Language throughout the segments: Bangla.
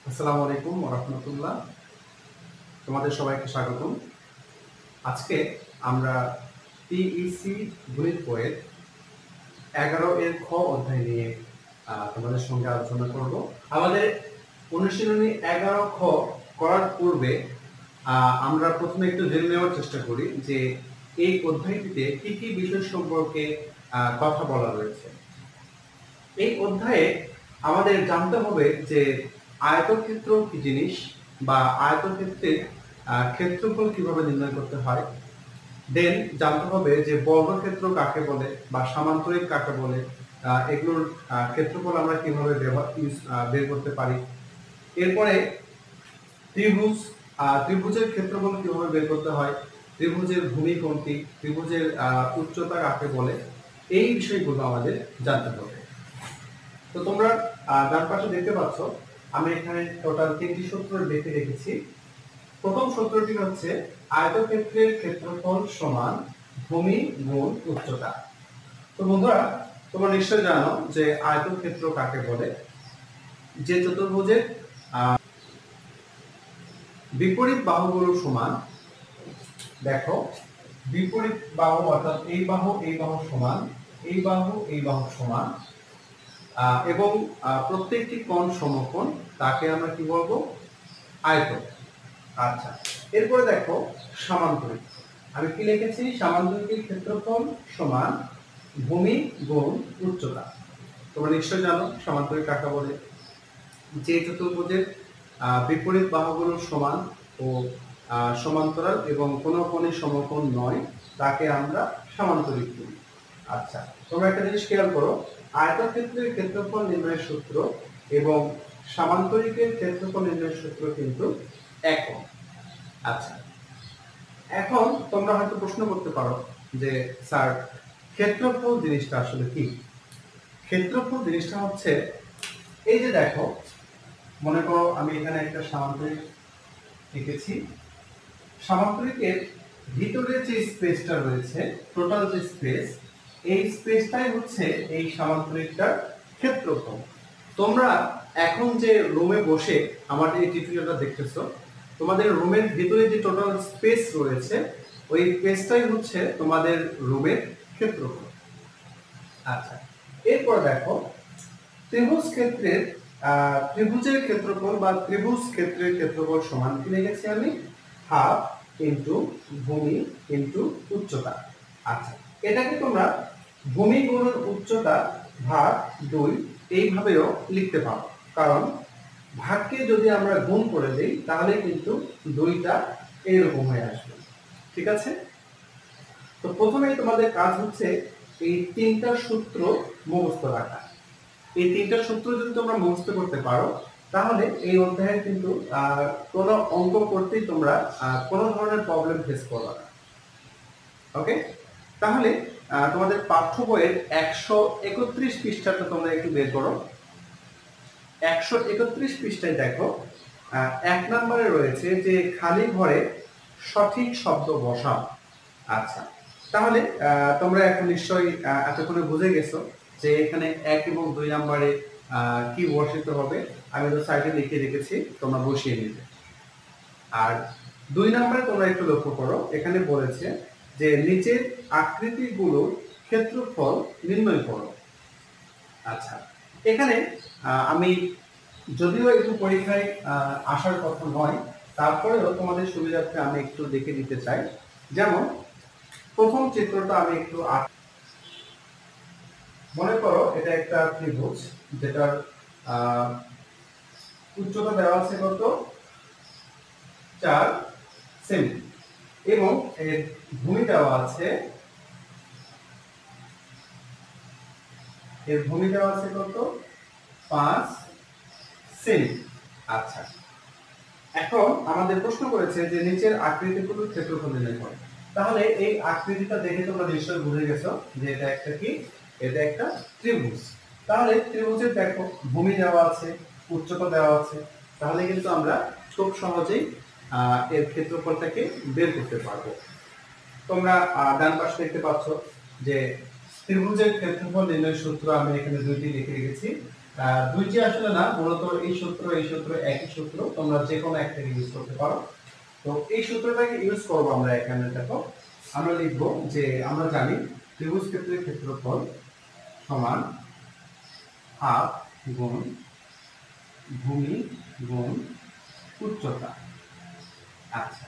আসসালামু আলাইকুম ওয়া রাহমাতুল্লাহ। তোমাদের সবাইকে স্বাগতম। আজকে আমরা টিইসি গণিত বইয়ের 11 এর খ অধ্যায় নিয়ে তোমাদের সঙ্গে আলোচনা করব। আমাদের অনুশীলনী 11 খ করার পূর্বে আমরা প্রথমে একটু জেনে নেওয়ার চেষ্টা করি যে এই অধ্যায়টিতে কি কি বিষয় সম্পর্কে কথা বলা রয়েছে। এই অধ্যায়ে আমাদের জানতে হবে যে আয়তক্ষেত্র কি জিনিস বা আয়তক্ষেত্রের ক্ষেত্রফল কিভাবে নির্ণয় করতে হয়। দেন জানতে হবে যে বর্গক্ষেত্র কাকে বলে বা সামান্তরিক কাকে বলে, এগুলোর ক্ষেত্রফল আমরা কিভাবে বের করতে পারি। এরপরে ত্রিভুজের ক্ষেত্রফল কিভাবে বের করতে হয়, ত্রিভুজের ভূমি কোনটি, ত্রিভুজের উচ্চতা কাকে বলে, এই বিষয়গুলো আমাদের জানতে হবে। তো তোমরা ডান পাশে দেখতে পাচ্ছ আমি এখানে টোটাল 3টি সূত্র লিখে রেখেছি। প্রথম সূত্রটি হচ্ছে আয়তক্ষেত্রের ক্ষেত্রফল সমান ভূমি গুণ উচ্চতা। তো বন্ধুরা, তোমরা নিশ্চয় জানো যে আয়তক্ষেত্র কাকে বলে। যে চতুর্ভুজের বিপরীত বাহুগুলো সমান, দেখো বিপরীত বাহু অর্থাৎ এই বাহু সমান, এই বাহু সমান এবং প্রত্যেকটি কোণ সমকোণ, তাকে আমরা কি বলবো? আয়তক। আচ্ছা, এরপরে দেখো সামান্তরিক। আমি কি লিখেছি? সামান্তরিকের ক্ষেত্রফল সমান ভূমি গুণ উচ্চতা। তোমরা নিশ্চয় জানো সামান্তরিক কাকে বলে। যে চতুর্ভুজের বিপরীত বাহুগুলো সমান ও সমান্তরাল এবং কোনো কোণে সমকোণ নয়, তাকে আমরা সামান্তরিক বলি। আচ্ছা, তোমরা একটা জিনিস খেয়াল করো, আয়তক্ষেত্রের ক্ষেত্রফল নির্ণয়ের সূত্র এবং সামান্তরিকের ক্ষেত্রফল নির্ণয়ের সূত্র কিন্তু একই। আচ্ছা, এখন তোমরা হয়তো প্রশ্ন করতে পারো যে স্যার, ক্ষেত্রফল জিনিসটা আসলে কি? ক্ষেত্রফল জিনিসটা হচ্ছে, এই যে দেখো, মনে করো আমি এখানে একটা সামান্তরিক লিখেছি। সামান্তরিকের ভিতরে যে স্পেসটা রয়েছে, টোটাল যে স্পেস, এই স্পেসটাই হচ্ছে এই সামান্তরিকটার ক্ষেত্রফল। তোমরা এখন যে রুমে বসে আমাদের এই টিউটোরিয়ালটা দেখতেছো, তোমাদের রুমের ভিতরে যে টোটাল স্পেস রয়েছে, ওই স্পেসটাই হচ্ছে তোমাদের রুমের ক্ষেত্রফল। আচ্ছা, এরপর দেখো ত্রিভুজের ক্ষেত্রফল বা ত্রিভুজ ক্ষেত্রের ক্ষেত্রফল সমান কি লিখেছি আমি? হাফ ইনটু ভূমি ইনটু উচ্চতা। আচ্ছা, এটাকে তোমরা ভূমি গুণন উচ্চতা ভাগ 2 এইভাবেও লিখতে পারো, কারণ ভাগকে যদি আমরা গুণ করে দেই তাহলে কিন্তু 2টা এরকম হয়ে আসবে। ঠিক আছে? তো প্রথমেই তোমাদের কাজ হচ্ছে এই 3টা সূত্র মুখস্থ রাখা। এই 3টা সূত্র যদি তোমরা মুখস্থ করতে পারো, তাহলে এই অধ্যায়ে কিন্তু কোনো অঙ্ক করতেই তোমরা কোনো ধরনের প্রবলেম ফেস করবে না। ওকে, তাহলে তোমাদের পাঠ্য বইয়ের 131 পৃষ্ঠাটা তোমরা একটু বের করো। 131 পৃষ্ঠায় দেখো 1 নম্বরে রয়েছে যে খালি ঘরে সঠিক শব্দ বসাও। আচ্ছা, তাহলে তোমরা এখন নিশ্চয়ই এতক্ষণে বুঝে গেছো যে এখানে 1 এবং 2 নম্বরে কি বসাতে হবে। আমি তো সাইডে লিখে রেখেছি, তোমরা বসিয়ে নিবে। আর 2 নম্বরে তোমরা একটু লক্ষ্য করো, এখানে বলেছে যে নিচের আকৃতিগুলোর ক্ষেত্রফল নির্ণয় করো। আচ্ছা, এখানে আমি যদিও একটু পরীক্ষায় আসার কথা নয়, তারপরেও তোমাদের সুবিধার্থে আমি একটু দেখে দিতে চাই। যেমন প্রথম চিত্রটা আমি একটু মনে করো এটা একটা ত্রিভুজ, যেটার উচ্চতা দেওয়া আছে কত? 4 সেমি এবং এর ভূমি দেওয়া আছে, কত? 5 সেমি। আচ্ছা, এখন আমাদের প্রশ্ন করেছে যে নিচের আকৃতিগুলোর ক্ষেত্রফল নির্ণয় করো। তাহলে এই আকৃতিটা দেখে তোমরা নিশ্চয়ই বুঝে গেছো যে এটা একটা কি? এটা একটা ত্রিভুজ। তাহলে ত্রিভুজের দেখো ভূমি দেওয়া আছে, উচ্চতা দেওয়া আছে, তাহলে কিন্তু আমরা খুব সহজেই এর ক্ষেত্রফলটাকে বের করতে পারবো। তোমরা ডান পাশে দেখতে পাচ্ছ যে ত্রিভুজের ক্ষেত্রফল নির্ণয়ের সূত্র আমি এখানে 2টি লিখে রেখেছি। দুইটি আসলে না, মূলত এই সূত্র একই সূত্র, তোমরা যে কোনো একটাকে ইউজ করতে পারো। তো এই সূত্রটাকে ইউজ করব আমরা এখানে। দেখো আমরা লিখব যে আমরা জানি ত্রিভুজ ক্ষেত্রের ক্ষেত্রফল সমান হাফ গুণ ভূমি গুণ উচ্চতা। আচ্ছা,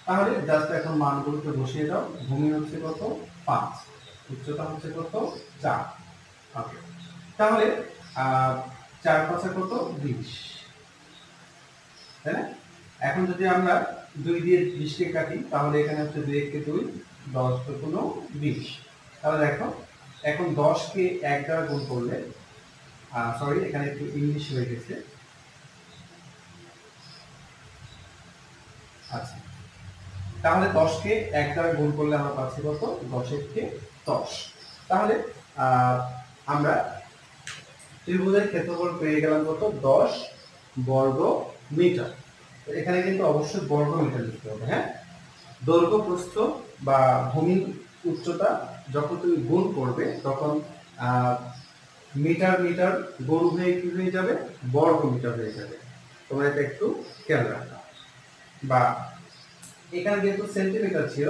তাহলে জাস্ট এখন মানগুলোকে বসিয়ে দাও। ভূমি হচ্ছে কত? 5, উচ্চতা হচ্ছে কত? 4। ওকে, তাহলে 4 5 কত? 20, তাই না? এখন যদি আমরা 2 দিয়ে 20 কে কাটি, তাহলে এখানে হচ্ছে 2 কে 2, 10 দুগুণ 20। তাহলে দেখো এখন 10 কে 1 দ্বারা গুণ করলে, সরি এখানে একটু ইংলিশ হয়ে গেছে। আচ্ছা, তাহলে 10 কে 1 দ্বারা গুণ করলে আমরা পাচ্ছি কত? 10 এর কে 10। তাহলে আমরা ত্রিভুজের ক্ষেত্রফল পেয়ে গেলাম কত? 10 বর্গ মিটার। এখানে কিন্তু অবশ্যই বর্গ মিটার লিখতে হবে, হ্যাঁ? দৈর্ঘ্য প্রস্থ বা ভূমি উচ্চতা যখন তুমি গুণ করবে, তখন মিটার মিটার গুণ হয়ে কি হয়ে যাবে? বর্গ মিটার হয়ে যাবে। তোমরা এটা একটু খেয়াল রাখবে। বা এখানে কিন্তু সেন্টিমিটার ছিল,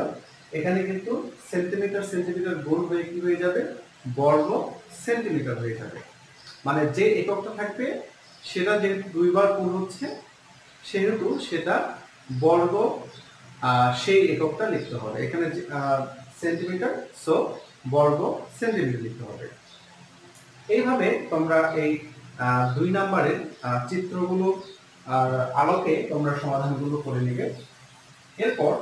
এখানে কিন্তু সেন্টিমিটার সেন্টিমিটার গুণ হয়ে কি হয়ে যাবে? বর্গ সেন্টিমিটার হয়ে যাবে। মানে যে এককটা থাকবে সেটা যে দুইবার গুণ হচ্ছে, সেহেতু সেটা বর্গ, সেই এককটা লিখতে হবে। এখানে সেন্টিমিটার, সো বর্গ সেন্টিমিটার লিখতে হবে। এইভাবে তোমরা এই 2 নম্বরের চিত্রগুলো আলোকে তোমরা সমাধানগুলো করে নেবে। এরপর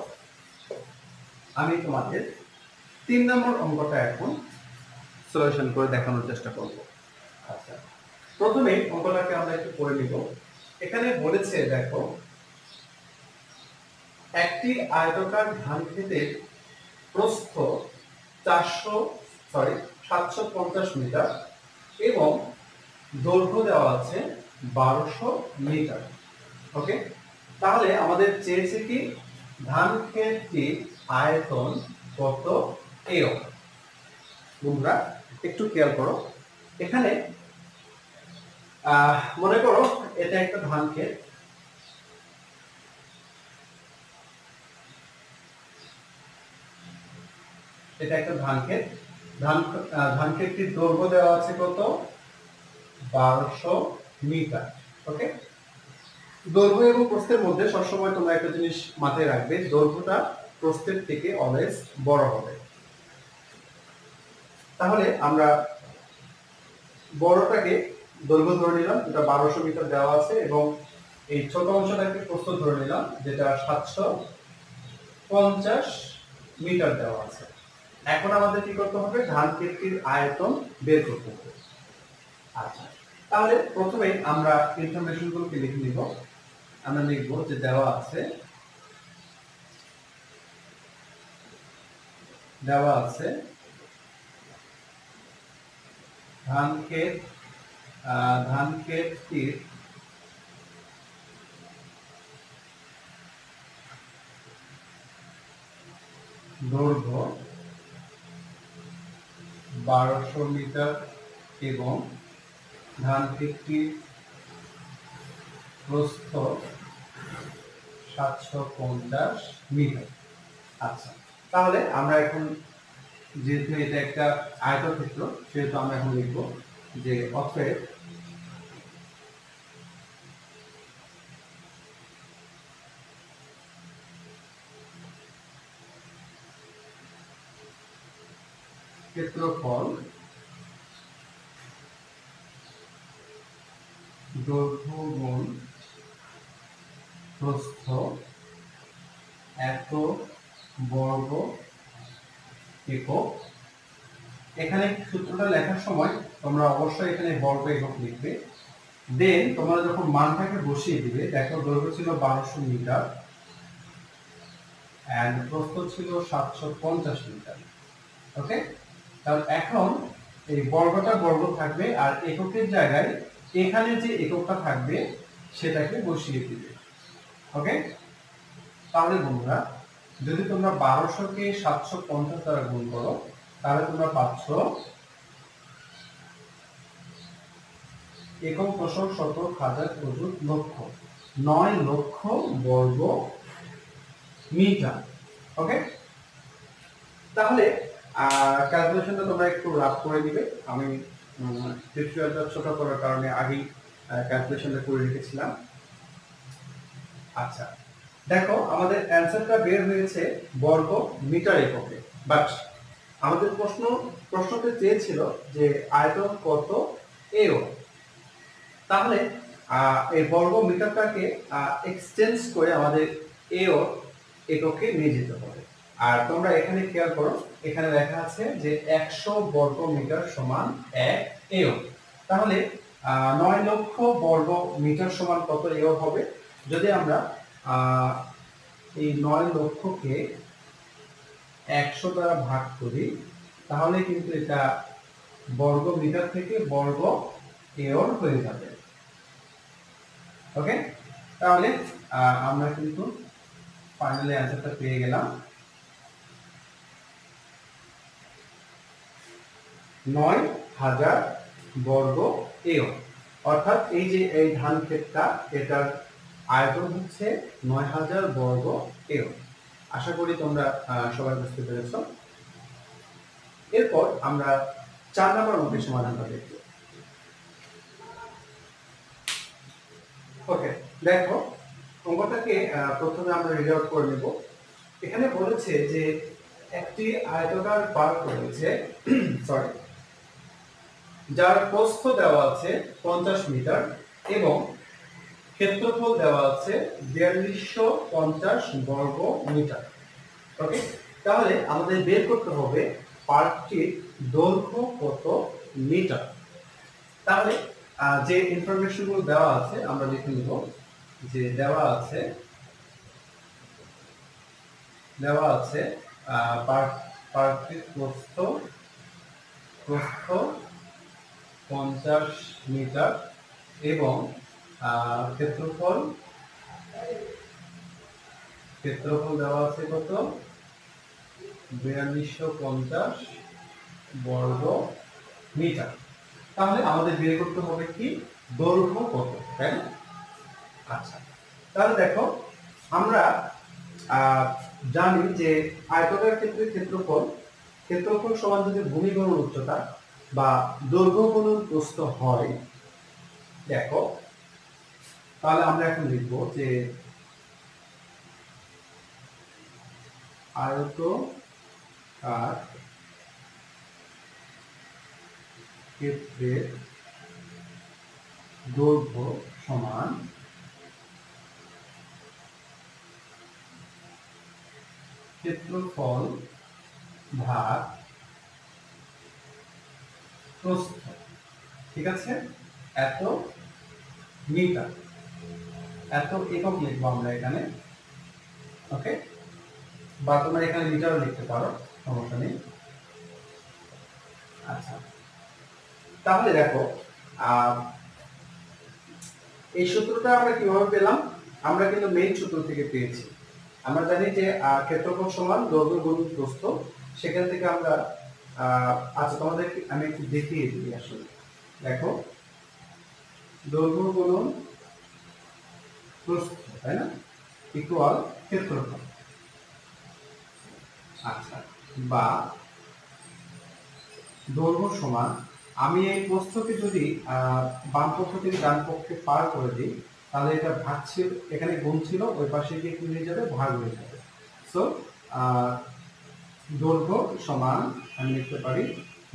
আমি তোমাদের 3 নম্বর অঙ্কটা এখন সলিউশন করে দেখানোর চেষ্টা করব। আচ্ছা, প্রথমে অঙ্কটাকে আমরা একটু পড়ে নিব। এখানে বলেছে, দেখো একটি আয়তাকার ধান ক্ষেতের প্রস্থ 750 মিটার এবং দৈর্ঘ্য দেওয়া আছে 1200 মিটার। ওকে, তাহলে আমাদের চেয়েছে কি ধান ক্ষেতটির আয়তন কত একক। বন্ধুরা একটু খেয়াল করো, এখানে মনে করো এটা একটা ধান ক্ষেত। এটা একটা ধান ক্ষেত। ধান ক্ষেতটির দৈর্ঘ্য দেওয়া আছে কত? 1200 মিটার। ওকে, দৈর্ঘ্য এবং প্রস্থের মধ্যে সবসময় তোমরা একটা জিনিস মাথায় রাখবে, দৈর্ঘ্যটা প্রস্থের থেকে অলওয়েজ বড় হবে। তাহলে আমরা বড়টাকে দৈর্ঘ্য ধরে নিলাম, এটা 1200 মিটার দেওয়া আছে, এবং এই ছোট অংশটাকে প্রস্থ ধরে নিলাম, যেটা 750 মিটার দেওয়া আছে। এখন আমাদের কি করতে হবে? ধান ক্ষেতটির আয়তন বের করতে হবে। আচ্ছা, তাহলে প্রথমে আমরা ইনফরমেশনগুলোকে লিখে নিব। আমরা লিখব যে দেওয়া আছে ধান ক্ষেতটির দৈর্ঘ্য 1200 মিটার এবং ধান ক্ষেতটির প্রস্থ 750 মিটার। আচ্ছা, তাহলে আমরা এখন যেহেতু এটা একটা আয়তক্ষেত্র, সেহেতু আমরা এখন লিখব যে অতএব ক্ষেত্রফল দৈর্ঘ্য গুণ প্রস্থ এত বর্গ একক। এখানে সূত্রটা লেখার সময় তোমরা অবশ্যই এখানে বর্গ একক লিখবে। দেন তোমরা যখন মানটাকে বসিয়ে দিবে, দেখো দৈর্ঘ্য ছিল 1200 মিটার এন্ড প্রস্থ ছিল 750 মিটার। ওকে, তাহলে এখন এই বর্গটা বর্গ থাকবে, আর এককের জায়গায় এখানে যে এককটা থাকবে সেটাকে বসিয়ে দিবে। ওকে, তাহলে বন্ধুরা যদি তোমরা 1200 কে 750 দ্বারা গুণ করো, তাহলে তোমরা পাচ্ছ একক দশক শতক হাজার অযুত লক্ষ, 9 লক্ষ বর্গ মিটার। ওকে, তাহলে ক্যালকুলেশনটা তোমরা একটু রাফ করে দিবে। আমি টিউটোরিয়ালটা ছোট করার কারণে আগেই ক্যালকুলেশনটা করে রেখেছিলাম। আচ্ছা, দেখো আমাদের অ্যানসারটা বের হয়েছে বর্গ মিটার এককে, বাট আমাদের প্রশ্নতে চেয়েছিল যে আয়তন কত এও। তাহলে এই বর্গ মিটারটাকে এক্সচেঞ্জ করে আমাদের এও এককে নিয়ে যেতে হবে। আর তোমরা এখানে খেয়াল করো, এখানে লেখা আছে যে 100 বর্গ মিটার সমান 1 এও। তাহলে 9 লক্ষ বর্গ মিটার সমান কত এও হবে? যদি আমরা এই 9 লক্ষকে 100 দ্বারা ভাগ করি তাহলে কিন্তু এটা বর্গ মিটার থেকে বর্গ এওর হয়ে যাবে। ওকে, তাহলে আমরা কিন্তু ফাইনালি অ্যানসারটা পেয়ে গেলাম 9000 বর্গ এও। অর্থাৎ এই যে এই ধান ক্ষেতটা, এটার আয়তন হচ্ছে 9000 বর্গ এও। আশা করি তোমরা সবাই বুঝতে পেরেছ। এরপর আমরা 4 নম্বর অঙ্কের সমাধানটা দেখব। ওকে, দেখো অঙ্কটাকে প্রথমে আমরা রিড আউট করে নেব। এখানে বলেছে যে একটি আয়তাকার পার্ক রয়েছে সরি, যার প্রস্থ দেওয়া আছে 50 মিটার এবং ক্ষেত্রফল দেওয়া আছে 4250 বর্গ মিটার। ওকে, তাহলে আমাদের বের করতে হবে পার্কটির দৈর্ঘ্য কত মিটার। তাহলে যে ইনফরমেশনগুলো দেওয়া আছে আমরা লিখে নিব যে দেওয়া আছে পার্কটির প্রস্থ 50 মিটার এবং ক্ষেত্রফল দেওয়া আছে কত 4250 বর্গ মিটার। তাহলে আমাদের বের করতে হবে কি দৈর্ঘ্য কত, তাই না? আচ্ছা, তাহলে দেখো আমরা জানি যে আয়তকার ক্ষেত্রে ক্ষেত্রফল সমান যদি ভূমি গুণন উচ্চতা বা দৈর্ঘ্য গুণন প্রস্থ হয়, দেখো তাহলে আমরা এখন লিখব যে আয়তকার ক্ষেত্রের দৈর্ঘ্য সমান ক্ষেত্রফল ভাগ প্রস্থ। ঠিক আছে, এত মিটার, এত একক লিখবো আমরা এখানে। ওকে, বা তোমরা এখানে মিটারও লিখতে পারো, সমস্যা নেই। আচ্ছা, তাহলে দেখো এই সূত্রটা আমরা কিভাবে পেলাম? আমরা কিন্তু মেইন সূত্র থেকে পেয়েছি। আমরা জানি যে ক্ষেত্রফল সমান দৈর্ঘ্য গুণন প্রস্থ। সেখান থেকে আমরা আচ্ছা তোমাদের আমি একটু দেখিয়ে দিই। আসলে দেখো দৈর্ঘ্য গুণন প্রস্থ, তাই না, ইকুয়াল ক্ষেত্রফল। আচ্ছা, বা দৈর্ঘ্য সমান, আমি এই প্রস্থকে যদি বাম পক্ষ থেকে ডান পক্ষে পার করে দিই তাহলে এটা ভাগ ছিল, এখানে গুণ ছিল, ওই পাশে গিয়ে কি হয়ে যাবে, ভাগ হয়ে যাবে। সো দৈর্ঘ্য সমান আমি লিখতে পারি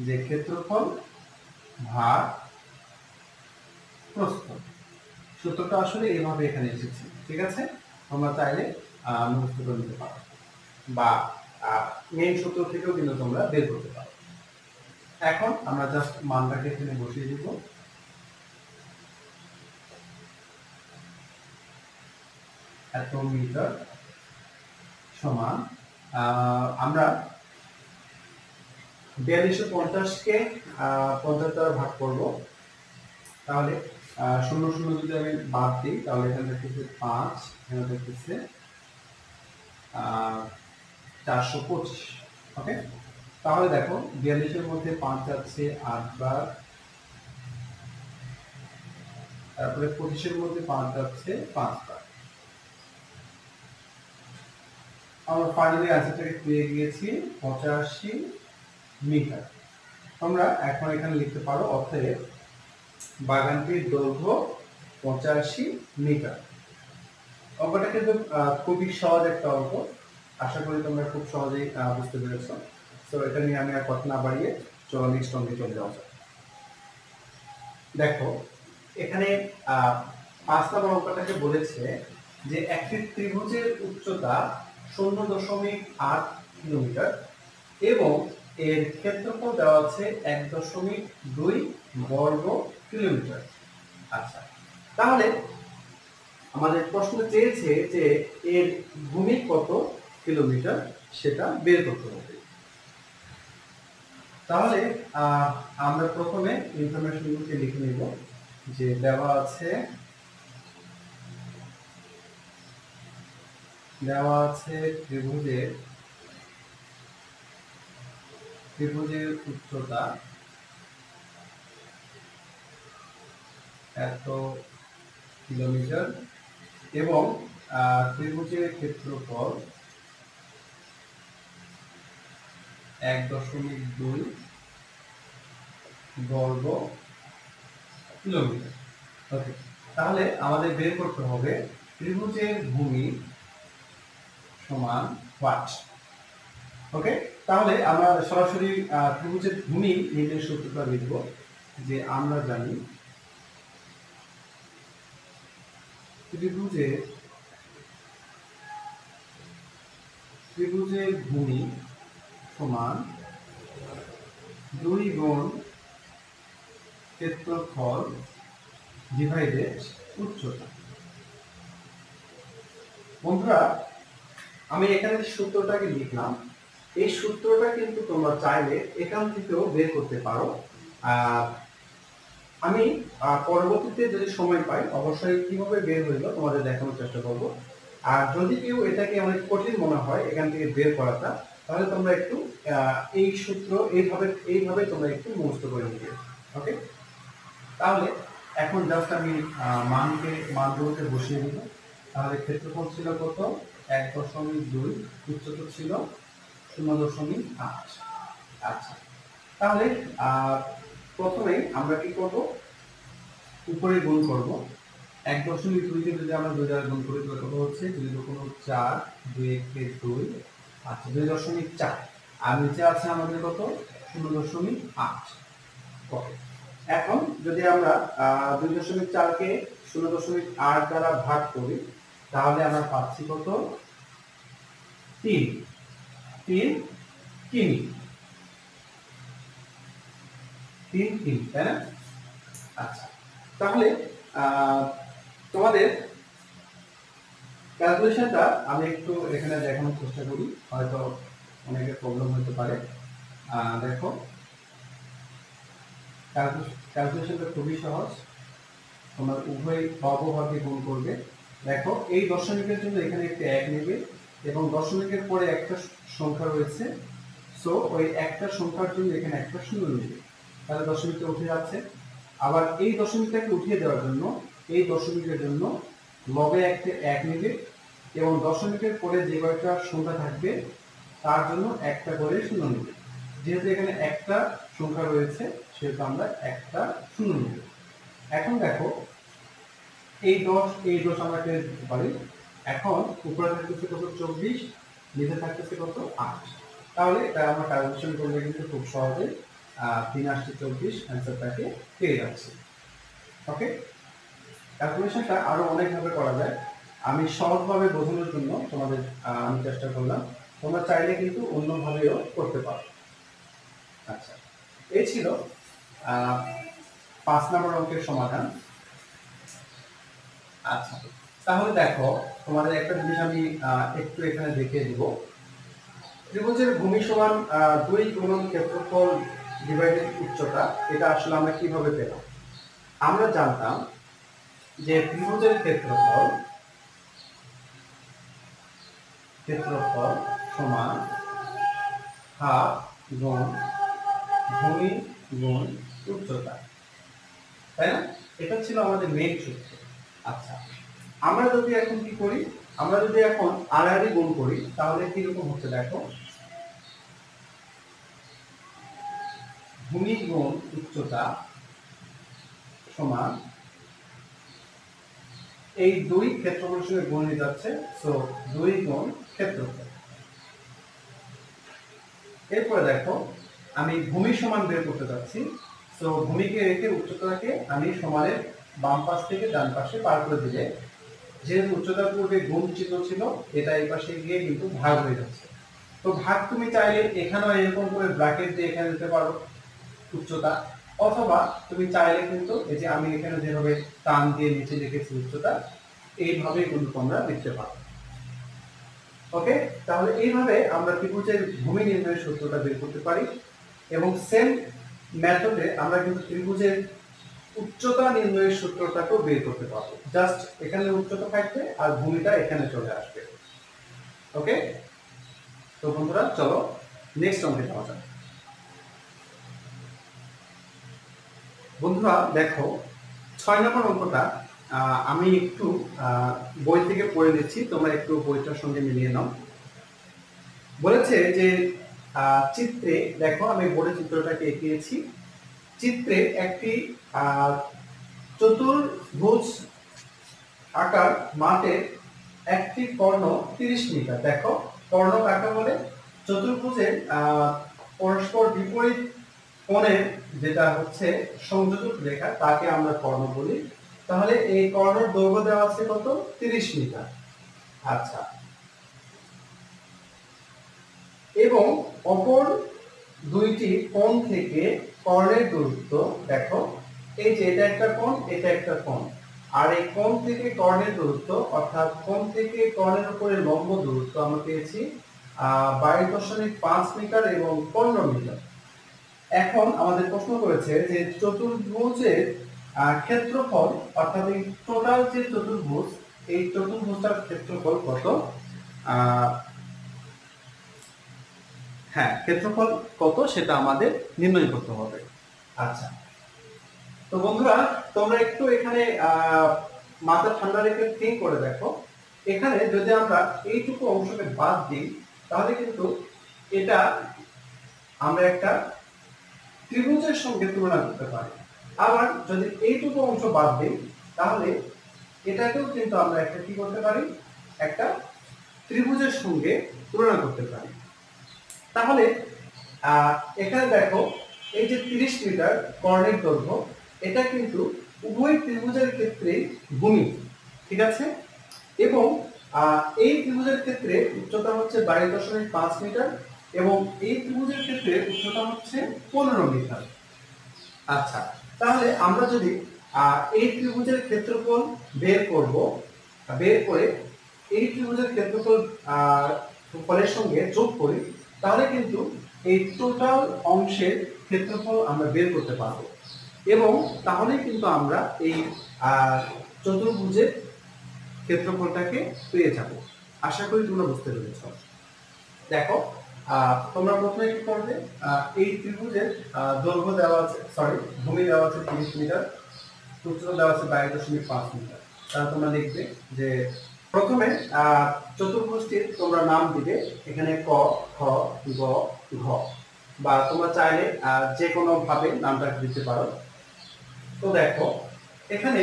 যে ক্ষেত্রফল ভাগ প্রস্থ। সূত্রটা আসলে এইভাবে এখানে এসেছে। ঠিক আছে, তোমরা চাইলে মুখস্থ করে নিতে পারো বা মেইন সূত্র থেকেও কিন্তু তোমরা বের করতে পারো। এখন আমরা জাস্ট মানটাকে এখানে বসিয়ে দিব। এত মিটার সমান আমরা 4250 কে 50 দ্বারা ভাগ করব। তাহলে 0 0 যদি আমি বাদ দিই তাহলে এখানে থাকতেছে 5, এখানে থাকতেছে 425। ওকে, তাহলে দেখো 42 এর মধ্যে 5 যাচ্ছে 8 বার, তারপরে 25-এর মধ্যে 5 যাচ্ছে 5 বার। আমরা ফাইনালি অ্যান্সারটাকে পেয়ে গিয়েছি 85 মিটার। তোমরা এখন এখানে লিখতে পারো অতএব বাগানটির দৈর্ঘ্য 85 মিটার। অঙ্কটা কিন্তু খুবই সহজ একটা অঙ্ক, আশা করি তোমরা খুব সহজেই বুঝতে পেরেছো। তো এটা নিয়ে আমি আর কথা না বাড়িয়ে চলো নেক্সট অঙ্কে চলে যাওয়া যাক। দেখো এখানে 5 নম্বর অঙ্কটাকে বলেছে যে একটি ত্রিভুজের উচ্চতা 0.8 কিলোমিটার এবং এর ক্ষেত্রফল দেওয়া আছে 1.2 বর্গ কিলোমিটার। আচ্ছা, তাহলে আমাদের প্রশ্ন চেয়েছে যে এর ভূমি কত কিলোমিটার সেটা বের করতে হবে। তাহলে আমরা প্রথমে ইনফরমেশনগুলোকে লিখে নিব যে দেওয়া আছে ত্রিভুজের উচ্চতা এত কিলোমিটার এবং ত্রিভুজের ক্ষেত্রফল 1.2 বর্গ কিলোমিটার। ওকে, তাহলে আমাদের বের করতে হবে ত্রিভুজের ভূমি সমান ওয়াট। ওকে, তাহলে আমরা সরাসরি ত্রিভুজের ভূমি নির্ণয়ের সূত্রটা লিখব যে আমরা জানি ত্রিভুজের ভূমি সমান 2 গুণ ক্ষেত্রফল ডিভাইডেড উচ্চতা। বন্ধুরা, আমি এখানে সূত্রটাকে লিখলাম, এই সূত্রটা কিন্তু তোমরা চাইলে এখান থেকেও বের করতে পারো। আমি পরবর্তীতে যদি সময় পাই অবশ্যই কিভাবে বের হইলো তোমাদের দেখানোর চেষ্টা করব। আর যদি কেউ এটাকে অনেক কঠিন মনে হয় এখান থেকে বের করাটা, তাহলে তোমরা একটু এই সূত্র এইভাবে তোমরা একটু মুখস্থ করে নিবে। ওকে, তাহলে এখন জাস্ট আমি মানগুলোকে বসিয়ে দিব। তাহলে ক্ষেত্রফল ছিল কত? 1.2, উচ্চতা ছিল 0.8। আচ্ছা, তাহলে প্রথমে আমরা কি করব? উপরে গুণ করব। 1.2 কে যদি আমরা 2 দ্বারা গুণ করি তাহলে কত হচ্ছে? 2 গুণ 4, 2 কে 2। আচ্ছা, 2.4 আর নিচে আছে আমাদের কত? 0.8। ওকে, এখন যদি আমরা 2.4 কে 0.8 দ্বারা ভাগ করি তাহলে আমরা পাচ্ছি কত? 3 কিমি। 3 কিমি, তাই না? আচ্ছা, তাহলে তোমাদের ক্যালকুলেশনটা আমি একটু এখানে দেখানোর চেষ্টা করি, হয়তো অনেকের প্রবলেম হতে পারে। দেখো ক্যালকুলেশনটা খুবই সহজ, তোমরা উভয় ভাগে গুণ করবে। দেখো এই দশমিকের জন্য এখানে একটা 1 নেবে এবং দশমিকের পরে একটা সংখ্যা রয়েছে, সো ওই একটা সংখ্যার জন্য এখানে একটা শূন্য নেবে, তাহলে দশমিকটা উঠে যাচ্ছে। আবার এই দশমিকটাকে উঠিয়ে দেওয়ার জন্য এই দশমিকের জন্য লবে একটা 1 নেবে এবং দশমিকের পরে যে কয়টা সংখ্যা থাকবে তার জন্য একটা করে শূন্য নেবে। যেহেতু এখানে একটা সংখ্যা রয়েছে সেহেতু আমরা একটা শূন্য নেব। এখন দেখো এই 10 আমরা কেটে দিতে পারি। এখন উপরে থাকতেছে কত? 24, নিচে থাকতেছে কত? 8। তাহলে এটা আমরা ক্যালকুলেশন করলে কিন্তু খুব সহজে 3 8 24 অ্যান্সারটাকে পেয়ে যাচ্ছি। ওকে, ক্যালকুলেশনটা আরো অনেকভাবে করা যায়, আমি সহজভাবে বোঝানোর জন্য তোমাদের আমি চেষ্টা করলাম, তোমরা চাইলে কিন্তু অন্যভাবেও করতে পারো। আচ্ছা, এই ছিল 5 নম্বর অঙ্কের সমাধান। আচ্ছা, তাহলে দেখো তোমাদের একটা জিনিস আমি একটু এখানে দেখিয়ে দিব। ত্রিভুজের ভূমি সমান 2 গুণন ক্ষেত্রফল ডিভাইডেড উচ্চতা, এটা আসলে আমরা কিভাবে পেলাম? আমরা জানতাম যে ত্রিভুজের ক্ষেত্রফল সমান হাফ গুণ ভূমি গুণ উচ্চতা, তাই না? এটা ছিল আমাদের মেইন সূত্র। আচ্ছা, আমরা যদি এখন কি করি, আমরা যদি এখন আড়াআড়ি গুণ করি তাহলে কিরকম হচ্ছে দেখো, ভূমি গুণ উচ্চতা সমান এই দুই ক্ষেত্রফলের সঙ্গে গুণ হয়ে যাচ্ছে, সো 2 গুণ ক্ষেত্রফল। এরপরে দেখো আমি ভূমি সমান বের করতে যাচ্ছি, সো ভূমিকে রেখে উচ্চতাকে আমি সমানের বাম পাশ থেকে ডান পাশে পার করে দিলে, যেহেতু উচ্চতার পূর্বে গুণ চিহ্ন ছিল, এটা এই পাশে গিয়ে কিন্তু ভাগ হয়ে যাচ্ছে। তো ভাগ তুমি চাইলে এখানেও এরকম করে ব্র্যাকেট দিয়ে এখানে দিতে পারো উচ্চতা, অথবা তুমি চাইলে কিন্তু এই যে আমি এখানে যেভাবে টান দিয়ে নিচে লিখেছি উচ্চতা, এইভাবে কিন্তু তোমরা লিখতে পারো। ওকে, তাহলে এইভাবে আমরা ত্রিভুজের ভূমি নির্ণয়ের সূত্রটা বের করতে পারি, এবং সেম মেথডে আমরা কিন্তু ত্রিভুজের উচ্চতা নির্ণয়ের সূত্রটাকেও বের করতে পারবো। জাস্ট এখানে উচ্চতা থাকবে আর ভূমিটা এখানে চলে আসবে। ওকে, তো বন্ধুরা চলো নেক্সট অঙ্কে যাওয়া যাক। বন্ধুরা দেখো 6 নম্বর অঙ্কটা আমি একটু বই থেকে পড়ে দিচ্ছি, তোমরা একটু বইটার সঙ্গে মিলিয়ে নাও। বলেছে যে চিত্রে দেখো, আমি বোর্ডে চিত্রটাকে এঁকেছি। চিত্রে একটি চতুর্ভুজ আকার মাঠে একটি কর্ণ 30 মিটার। দেখো কর্ণ কাকে বলে? চতুর্ভুজের পরস্পর বিপরীত কোণের যেটা হচ্ছে সংযোজক রেখা, তাকে আমরা কর্ণ বলি। তাহলে এই কর্ণের দৈর্ঘ্য দেওয়া আছে কত? 30 মিটার। আচ্ছা, এবং অপর দুইটি কোণ থেকে কর্ণের দূরত্ব দেখো, এই যে এটা একটা কোণ, এটা একটা কোণ, আর এই কোণ থেকে কর্ণের দূরত্ব অর্থাৎ কোণ থেকে কর্ণের উপরে লম্ব দূরত্ব আমরা পেয়েছি 22.5 মিটার এবং 15 মিটার। এখন আমাদের প্রশ্ন করেছে যে চতুর্ভুজের ক্ষেত্রফল, অর্থাৎ এই টোটাল যে চতুর্ভুজ, এই চতুর্ভুজটার ক্ষেত্রফল কত? হ্যাঁ, ক্ষেত্রফল কত সেটা আমাদের নির্ণয় করতে হবে। আচ্ছা, তো বন্ধুরা তোমরা একটু এখানে মাথা ঠান্ডা রেখে থিঙ্ক করে দেখো, এখানে যদি আমরা এইটুকু অংশকে বাদ দিই তাহলে কিন্তু এটা আমরা একটা ত্রিভুজের সঙ্গে তুলনা করতে পারি। আবার যদি এইটুকু অংশ বাদ দিই তাহলে এটাকেও কিন্তু আমরা একটা কি করতে পারি, একটা ত্রিভুজের সঙ্গে তুলনা করতে পারি। তাহলে এখানে দেখো এই যে 30 মিটার কর্ণের দৈর্ঘ্য, এটা কিন্তু উভয় ত্রিভুজের ক্ষেত্রে ভূমি, ঠিক আছে? এবং এই ত্রিভুজের ক্ষেত্রে উচ্চতা হচ্ছে 22.5 মিটার এবং এই ত্রিভুজের ক্ষেত্রে উচ্চতা হচ্ছে 15 মিটার। আচ্ছা, তাহলে আমরা যদি এই ত্রিভুজের ক্ষেত্রফল বের করব, বের করে এই ত্রিভুজের ক্ষেত্রফল ফলের সঙ্গে যোগ করি, তাহলে কিন্তু এই টোটাল অংশের ক্ষেত্রফল আমরা বের করতে পারবো, এবং তাহলে কিন্তু আমরা এই চতুর্ভুজের ক্ষেত্রফলটাকে পেয়ে যাব। আশা করি তোমরা বুঝতে পেরেছ। দেখো তোমরা প্রথমে কি করবে, এই ত্রিভুজের দৈর্ঘ্য দেওয়া আছে, সরি ভূমি দেওয়া আছে 30 মিটার, উচ্চতা দেওয়া আছে 22.5 মিটার। তাহলে তোমরা লিখবে যে প্রথমে চতুর্ভুজটির তোমরা নাম দিবে, এখানে ক, খ, গ, ঘ, বা তোমরা চাইলে যে কোনো ভাবে নামটা দিতে পারো। তো দেখো এখানে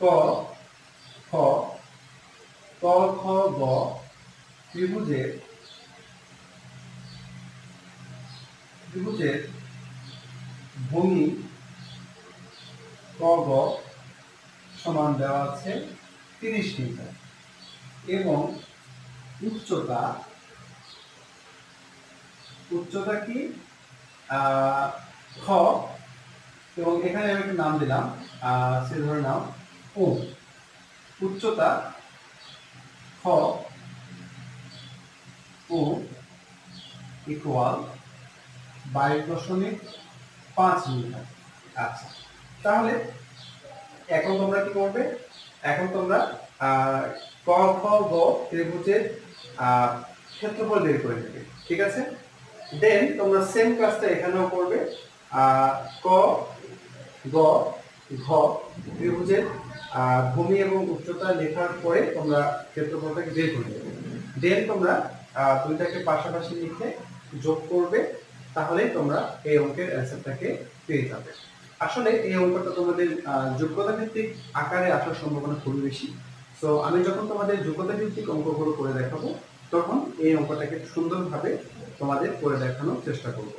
ক, খ, ক, খ, গ ত্রিভুজের ভূমি ক, গ সমান দেওয়া আছে 30 মিটার এবং উচ্চতা কি খ, এবং এখানে আমি একটা নাম দিলাম, সে ধরে নাও ও। উচ্চতা খ ও ইকুয়াল 22.5 মিটার। আচ্ছা, তাহলে এখন তোমরা কি করবে, এখন তোমরা ক, খ, গ ত্রিভুজের ক্ষেত্রফল বের করে নেবে, ঠিক আছে? দেন তোমরা সেম কাজটা এখানেও করবে, ক গ ঘ ত্রিভুজের ভূমি এবং উচ্চতা লেখার পরে তোমরা ক্ষেত্রফলটাকে বের করে দেবে, দেন তোমরা দুইটাকে পাশাপাশি লিখে যোগ করবে, তাহলেই তোমরা এই অঙ্কের অ্যান্সারটাকে পেয়ে যাবে। আসলে এই অঙ্কটা তোমাদের যোগ্যতা ভিত্তিক আকারে আসার সম্ভাবনা খুবই বেশি। তো আমি যখন তোমাদের যোগ্যতা ভিত্তিক অঙ্কগুলো করে দেখাবো, তখন এই অঙ্কটাকে সুন্দরভাবে তোমাদের করে দেখানোর চেষ্টা করবো।